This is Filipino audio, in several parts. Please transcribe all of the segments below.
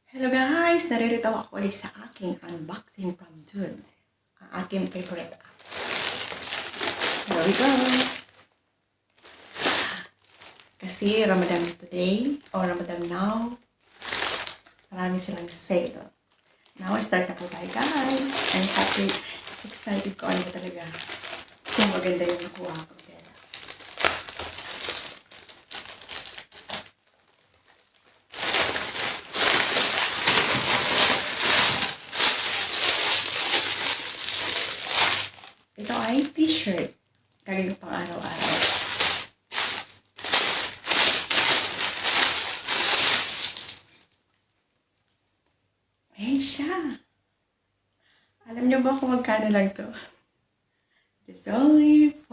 Hello guys! Naririto ako ulit sa aking unboxing from Dude. Ang aking favorite apps. Here we go! Kasi Ramadan today, or Ramadan now, marami silang sale. Now, start na po tayo guys! I'm so excited ko ano ba talaga. Kung maganda yung nakuha ko. Ito ay t-shirt. Kagaya pang araw-araw. Ayan siya. Alam niyo ba kung magkano lang to? It's only 5.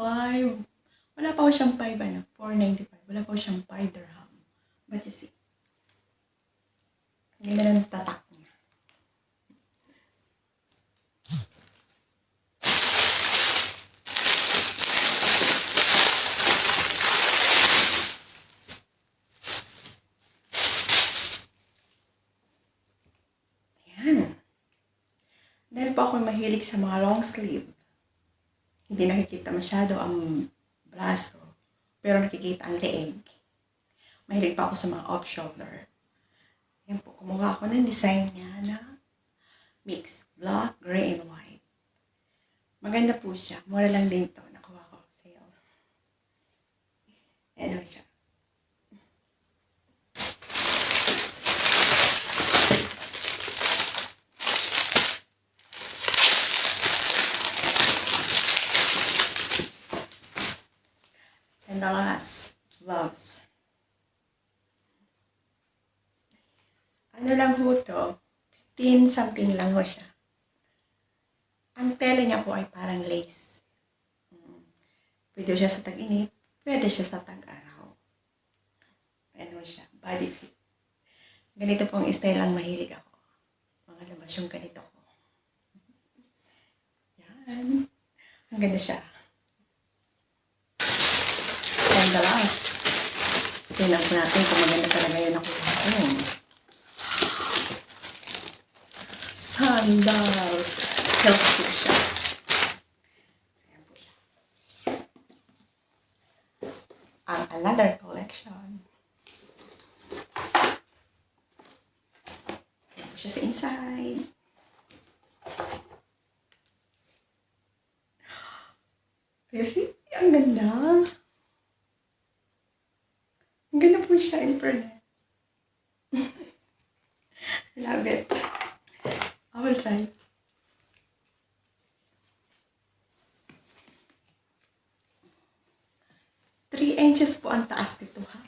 Wala pa ko siyang 5, 4.95. Wala pa ko siyang 5 dirham. But you see, hindi na ng tatak niya. Ayan. Dahil po ako mahilig sa mga long sleeve, hindi nakikita masyado ang braso, pero nakikita ang leeg. Mahilig pa ako sa mga off-shoulder. Ayan po, kumuha ako ng design niya na mix, black, gray, and white. Maganda po siya. Mura lang din to. Nakuha ko sale. Ayan siya. And the last, gloves. Ano lang ho to? 15 something lang ho siya. Ang tela niya po ay parang lace. Pwede siya sa tag-init, pwede siya sa tag-araw. Ano siya, body fit. Ganito pong style ang mahilig ako. Mga labas yung ganito ko. Yan. Ang ganda siya. And the last, tingnan po natin kung maganda talaga yun ako. Sandals. Health po siya. Ayan po siya. Ang another collection. Ayan po siya sa inside. You see? Ang ganda. Ang ganda po siya in fairness. Love it. I will try. Three inches po ang taas nito ha.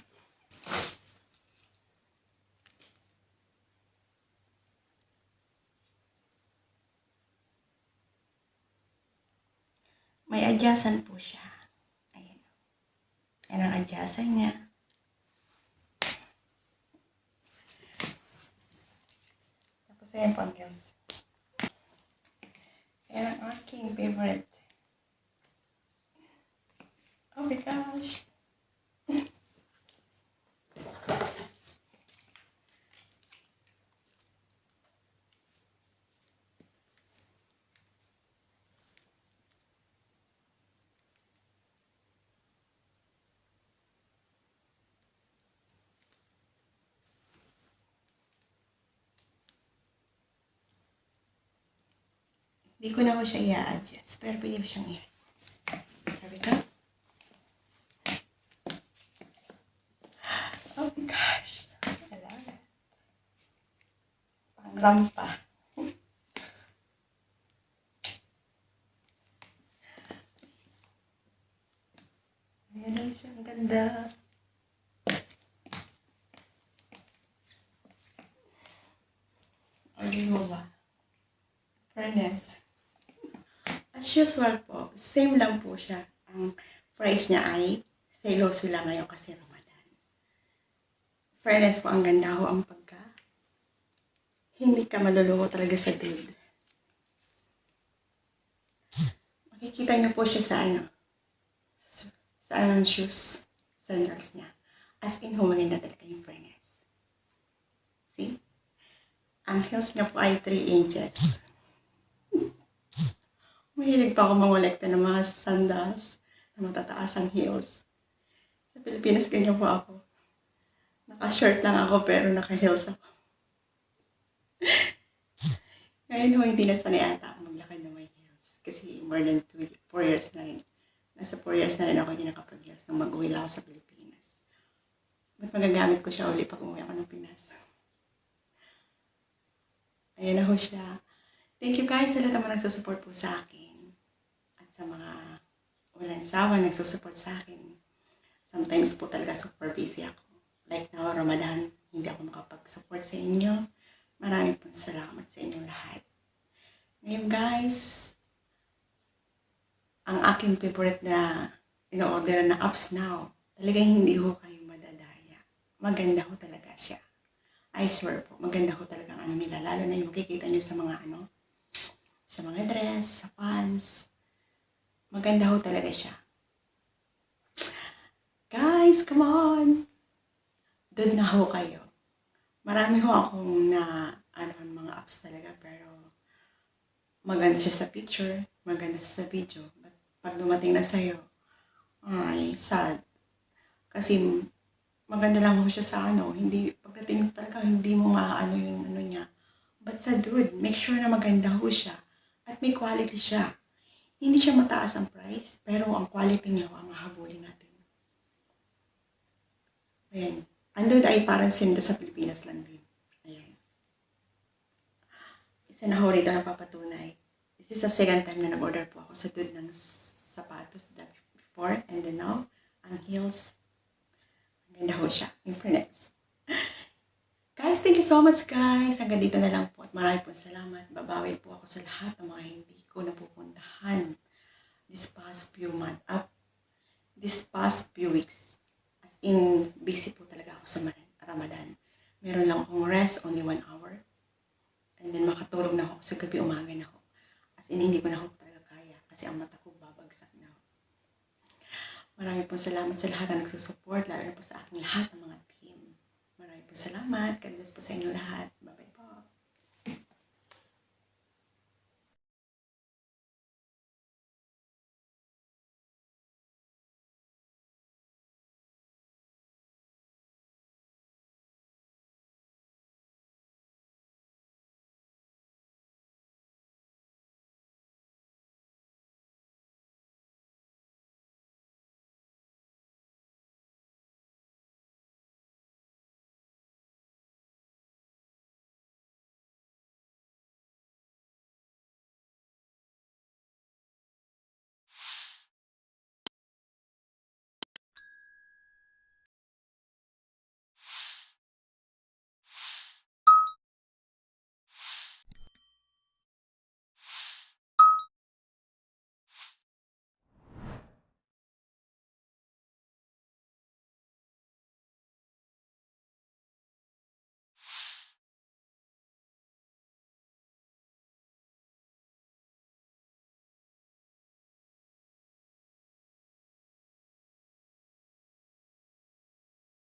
May adjacent po siya. Ayan. Yan ang adjacent niya. Tapos ayan po ang heels. Yan ang aking favorite. Oh my gosh. Hindi ko na ko siya i-adjust, pero pwede ko siyang i-adjust. There we go. Oh my gosh. I love it. Pang rampa. Ayan lang siya. Ang ganda. Ay, mo ba? Fairness. As usual po, same lang po siya. Ang price niya ay seloso lang ngayon kasi Ramadan. Fairness po, ang ganda ho ang pagka. Hindi ka maluluho talaga sa dude. Makikita niyo po siya sa sa shoes, sandals niya. As in, maganda talaga yung fairness. See? Ang heels niya po ay 3 inches. Mahilig pa ako mangolekta ng mga sandals na matataas ang heels. Sa Pilipinas, ganyan po ako. Naka-shirt lang ako pero naka-heels ako. Ngayon ho, hindi na sanay ata ako maglakad ng may heels. Kasi more than 4 years na rin. Nasa 4 years na rin ako hindi nakapag-heels nung mag-uwi lang ako sa Pilipinas. Ba't magagamit ko siya uli pag umuwi ako ng Pinas? Ayan na ho siya. Thank you guys sa lahat ng mga nagsusupport po sa akin. At sa mga walang sawa nagsusupport sa akin. Sometimes po talaga super busy ako. Like now, Ramadan, hindi ako makapag-support sa inyo. Maraming po salamat sa inyong lahat. Ngayon guys, ang aking favorite na in-order na apps now, talagang hindi ho kayo madadaya. Maganda ho talaga siya. I swear po, maganda ho talaga ang ano nila. Lalo na yung makikita nyo sa mga sa mga dress, sa pants. Maganda ho talaga siya. Guys, come on! Doon na ho kayo. Marami ho akong mga apps talaga, pero maganda siya sa picture, maganda siya sa video. But pag dumating na sa'yo, ay, sad. Kasi maganda lang ho siya sa hindi, pagdating talaga, hindi mo maano yung niya. But sa dude, make sure na maganda ho siya. At may quality siya. Hindi siya mataas ang price, pero ang quality niya ang hahabulin natin. Ayan. Ang dude ay parang sinda sa Pilipinas lang din. Ayan. Isa na ho rito na papatunay. This is the second time na nag-order po ako sa dude ng sapatos that before and then now, ang heels, ganda ho siya, in fairness. Guys, thank you so much guys. Hanggang dito na lang po at maraming po salamat. Babawi po ako sa lahat ng mga hindi ko napupuntahan this past few months, this past few weeks. As in, busy po talaga ako sa Ramadan. Meron lang akong rest, only 1 hour. And then makatulog na ako sa gabi, umaga na ako. As in, hindi ko na ako talaga kaya kasi ang mata ko babagsak na ako. Maraming po salamat sa lahat na nagsusupport, lalo na po sa aking lahat ng mga team. Maraming po salamat. God bless po sa inyo lahat.